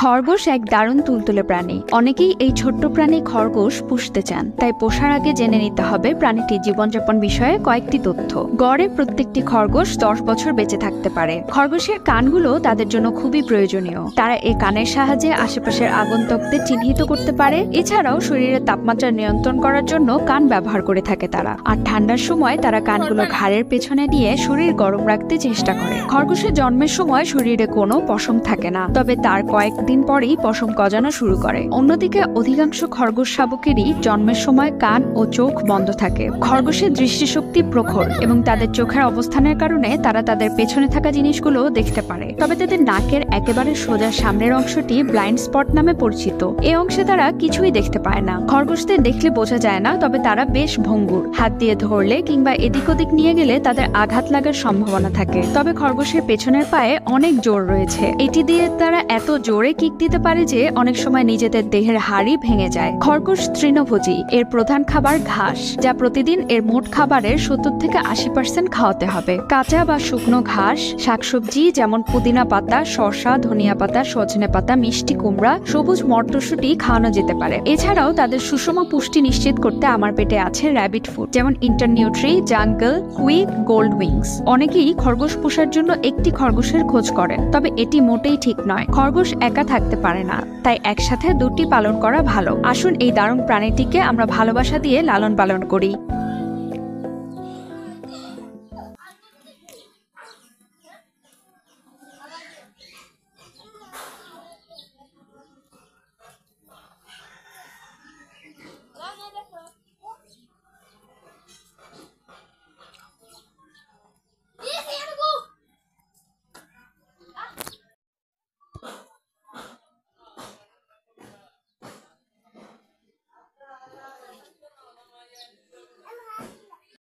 খরগোশ এক দারুণ তুলতুলে প্রাণী। অনেকেই এই ছোট্ট প্রাণী খরগোশ পুষতে চান, তাই পোষার আগে জেনে নিতে হবে প্রাণীটির জীবনযাপন বিষয়ে কয়েকটি তথ্য। গড়ে প্রত্যেকটি খরগোশ 10 বছর বেঁচে থাকতে পারে। খরগোশের কানগুলো তাদের জন্য খুবই প্রয়োজনীয়। তারা এই কানের সাহায্যে আশেপাশের আগন্তুকদের চিহ্নিত করতে পারে। এছাড়াও শরীরের তাপমাত্রা নিয়ন্ত্রণ করার জন্য কান ব্যবহার করে থাকে তারা। আর ঠান্ডার সময় তারা কানগুলো ঘাড়ের পেছনে দিয়ে শরীর গরম রাখতে চেষ্টা করে। খরগোশের জন্মের সময় শরীরে কোনো পশম থাকে না, তবে তার কয়েকদিন পরেই পশম গজানো শুরু করে। অন্যদিকে অধিকাংশ খরগোশ শাবকেরই জন্মের সময় কান ও চোখ বন্ধ থাকে। খরগোশের দৃষ্টিশক্তি প্রখর এবং তাদের চোখের অবস্থানের কারণে তারা তাদের পেছনে থাকা জিনিসগুলো দেখতে পারে। তবে তাদের নাকের একেবারে সোজা সামনের অংশটি ব্লাইন্ড স্পট নামে পরিচিত। এই অংশে তারা কিছুই দেখতে পায় না। খরগোশদের দেখলে বোঝা যায় না, তবে তারা বেশ ভঙ্গুর। হাত দিয়ে ধরলে কিংবা এদিক ওদিক নিয়ে গেলে তাদের আঘাত লাগার সম্ভাবনা থাকে। তবে খরগোশের পেছনের পায়ে অনেক জোর রয়েছে। এটি দিয়ে তারা এত জোরে কিক দিতে পারে যে অনেক সময় নিজেদের দেহের হাড়ই ভেঙে যায়। খরগোশ তৃণভোজী। এর প্রধান খাবার ঘাস, যা প্রতিদিন এর মোট খাবারের 70 থেকে 80% খাওয়াতে হবে। কাঁচা বা শুকনো ঘাস, শাকসবজি যেমন পুদিনা পাতা, শসা, ধনিয়া পাতা, সজনে পাতা, মিষ্টি কুমড়া, সবুজ মটরশুঁটি খাওয়ানো যেতে পারে। এছাড়াও তাদের সুষম পুষ্টি নিশ্চিত করতে আমার পেটে আছে র্যাবিট ফুড, যেমন ইন্টারনিউট্রি, জাঙ্গল, কুইক, গোল্ড উইংস। অনেকেই খরগোশ পোষার জন্য একটি খরগোশের খোঁজ করেন, তবে এটি মোটেই ঠিক নয়। খরগোশ একা থাকতে পারে না, তাই একসাথে দুটি পালন করা ভালো। আসুন এই দারুণ প্রাণীটিকে আমরা ভালোবাসা দিয়ে লালন পালন করি।